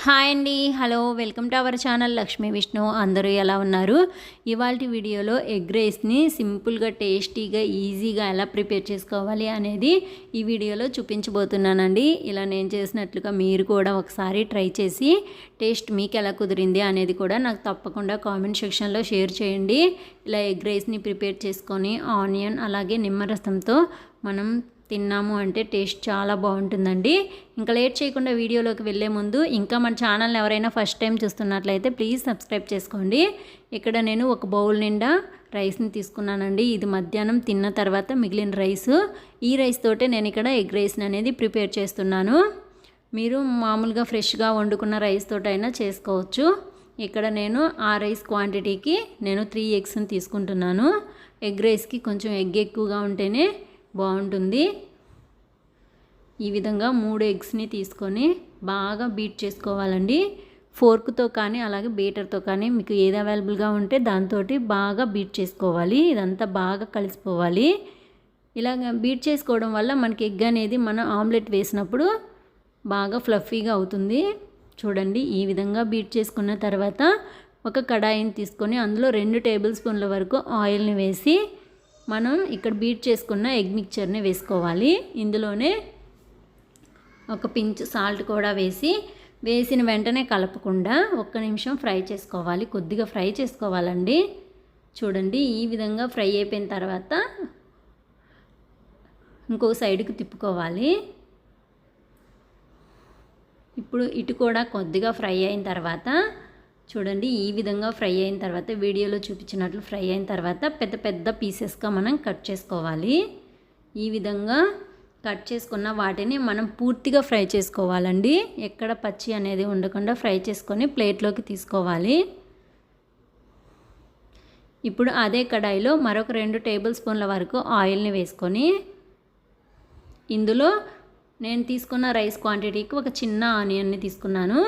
Hi అండి. Hello, welcome to our channel Lakshmi Vishnu. అందరూ ఎలా ఉన్నారు? ఇవాల్టి వీడియోలో ఎగ్ రైస్ని సింపుల్గా, టేస్టీగా, ఈజీగా ఎలా ప్రిపేర్ చేసుకోవాలి అనేది ఈ వీడియోలో చూపించబోతున్నానండి. ఇలా నేను చేసినట్లుగా మీరు కూడా ఒకసారి ట్రై చేసి టేస్ట్ మీకు ఎలా కుదిరింది అనేది కూడా నాకు తప్పకుండా కామెంట్ సెక్షన్లో షేర్ చేయండి. ఇలా ఎగ్ రైస్ని ప్రిపేర్ చేసుకొని ఆనియన్ అలాగే నిమ్మరసంతో మనం తిన్నాము అంటే టేస్ట్ చాలా బాగుంటుందండి. ఇంకా లేట్ చేయకుండా వీడియోలోకి వెళ్ళే ముందు ఇంకా మన ఛానల్ని ఎవరైనా ఫస్ట్ టైం చూస్తున్నట్లయితే ప్లీజ్ సబ్స్క్రైబ్ చేసుకోండి. ఇక్కడ నేను ఒక బౌల్ నిండా రైస్ని తీసుకున్నానండి. ఇది మధ్యాహ్నం తిన్న తర్వాత మిగిలిన రైస్. ఈ రైస్ తోటే నేను ఇక్కడ ఎగ్ రైస్ని అనేది ప్రిపేర్ చేస్తున్నాను. మీరు మామూలుగా ఫ్రెష్గా వండుకున్న రైస్ తోటైనా చేసుకోవచ్చు. ఇక్కడ నేను ఆ రైస్ క్వాంటిటీకి నేను 3 ఎగ్స్ని తీసుకుంటున్నాను. ఎగ్ రైస్కి కొంచెం ఎగ్ ఎక్కువగా ఉంటేనే బాగుంటుంది. ఈ విధంగా 3 ఎగ్స్ని తీసుకొని బాగా బీట్ చేసుకోవాలండి. ఫోర్క్తో కానీ అలాగే బీటర్తో కానీ మీకు ఏది అవైలబుల్గా ఉంటే దాంతో బాగా బీట్ చేసుకోవాలి. ఇదంతా బాగా కలిసిపోవాలి. ఇలాగ బీట్ చేసుకోవడం వల్ల మనకి ఎగ్ అనేది మనం ఆమ్లెట్ వేసినప్పుడు బాగా ఫ్లఫీగా అవుతుంది. చూడండి, ఈ విధంగా బీట్ చేసుకున్న తర్వాత ఒక కడాయిని తీసుకొని అందులో 2 టేబుల్ స్పూన్ల వరకు ఆయిల్ని వేసి మనం ఇక్కడ బీట్ చేసుకున్న ఎగ్ మిక్చర్ని వేసుకోవాలి. ఇందులోనే ఒక పించ్ సాల్ట్ కూడా వేసిన వెంటనే కలపకుండా 1 నిమిషం ఫ్రై చేసుకోవాలి. కొద్దిగా ఫ్రై చేసుకోవాలండి. చూడండి, ఈ విధంగా ఫ్రై అయిపోయిన తర్వాత ఇంకో సైడ్కి తిప్పుకోవాలి. ఇప్పుడు ఇటు కూడా కొద్దిగా ఫ్రై అయిన తర్వాత చూడండి, ఈ విధంగా ఫ్రై అయిన తర్వాత వీడియోలో చూపించినట్లు ఫ్రై అయిన తర్వాత పెద్ద పెద్ద పీసెస్గా మనం కట్ చేసుకోవాలి. ఈ విధంగా కట్ చేసుకున్న వాటిని మనం పూర్తిగా ఫ్రై చేసుకోవాలండి. ఎక్కడ పచ్చి అనేది ఉండకుండా ఫ్రై చేసుకొని ప్లేట్లోకి తీసుకోవాలి. ఇప్పుడు అదే కడాయిలో మరొక 2 టేబుల్ స్పూన్ల వరకు ఆయిల్ని వేసుకొని ఇందులో నేను తీసుకున్న రైస్ క్వాంటిటీకి ఒక చిన్న ఆనియన్ని తీసుకున్నాను.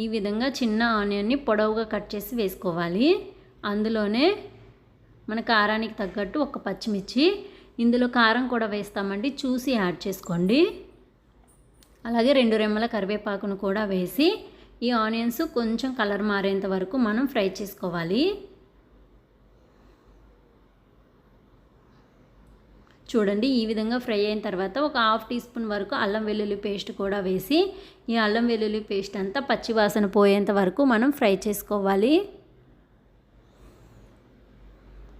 ఈ విధంగా చిన్న ఆనియన్ని పొడవుగా కట్ చేసి వేసుకోవాలి. అందులోనే మన కారానికి తగ్గట్టు ఒక పచ్చిమిర్చి, ఇందులో కారం కూడా వేస్తామండి, చూసి యాడ్ చేసుకోండి. అలాగే 2 రెమ్మల కరివేపాకును కూడా వేసి ఈ ఆనియన్స్ కొంచెం కలర్ మారేంత వరకు మనం ఫ్రై చేసుకోవాలి. చూడండి, ఈ విధంగా ఫ్రై అయిన తర్వాత ఒక 1/2 టీ స్పూన్ వరకు అల్లం వెల్లుల్లి పేస్ట్ కూడా వేసి ఈ అల్లం వెల్లుల్లి పేస్ట్ అంతా పచ్చి వాసన పోయేంత వరకు మనం ఫ్రై చేసుకోవాలి.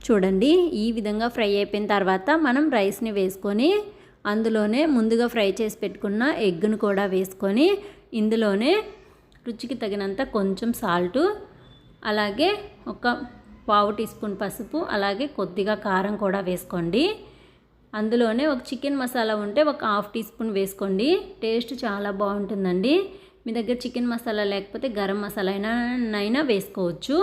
చూడండి, ఈ విధంగా ఫ్రై అయిపోయిన తర్వాత మనం రైస్ని వేసుకొని అందులోనే ముందుగా ఫ్రై చేసి పెట్టుకున్న ఎగ్ను కూడా వేసుకొని ఇందులోనే రుచికి తగినంత కొంచెం సాల్టు, అలాగే ఒక 1/2 టీ స్పూన్ పసుపు, అలాగే కొద్దిగా కారం కూడా వేసుకోండి. అందులోనే ఒక చికెన్ మసాలా ఉంటే ఒక 1/2 టీ స్పూన్ వేసుకోండి. టేస్ట్ చాలా బాగుంటుందండి. మీ దగ్గర చికెన్ మసాలా లేకపోతే గరం మసాలా అయినా వేసుకోవచ్చు.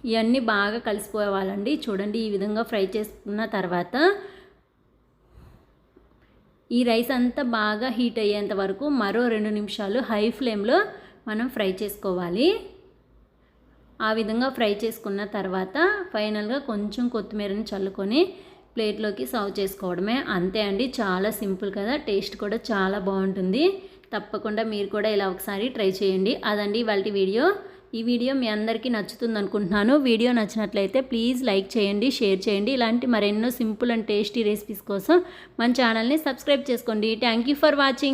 ఇవన్నీ బాగా కలిసిపోవాలండి. చూడండి, ఈ విధంగా ఫ్రై చేసుకున్న తర్వాత ఈ రైస్ అంతా బాగా హీట్ అయ్యేంత వరకు మరో 2 నిమిషాలు హై ఫ్లేమ్లో మనం ఫ్రై చేసుకోవాలి. ఆ విధంగా ఫ్రై చేసుకున్న తర్వాత ఫైనల్గా కొంచెం కొత్తిమీరని చల్లుకొని ప్లేట్లోకి సర్వ్ చేసుకోవడమే. అంతే అండి, చాలా సింపుల్ కదా, టేస్ట్ కూడా చాలా బాగుంటుంది. తప్పకుండా మీరు కూడా ఇలా ఒకసారి ట్రై చేయండి. అదండి ఇవాల్టి వీడియో. ఈ వీడియో మీ అందరికీ నచ్చుతుంది అనుకుంటున్నాను. వీడియో నచ్చినట్లయితే ప్లీజ్ లైక్ చేయండి, షేర్ చేయండి. ఇలాంటి మరెన్నో సింపుల్ అండ్ టేస్టీ రెసిపీస్ కోసం మన ఛానల్ని సబ్స్క్రైబ్ చేసుకోండి. Thank you for watching.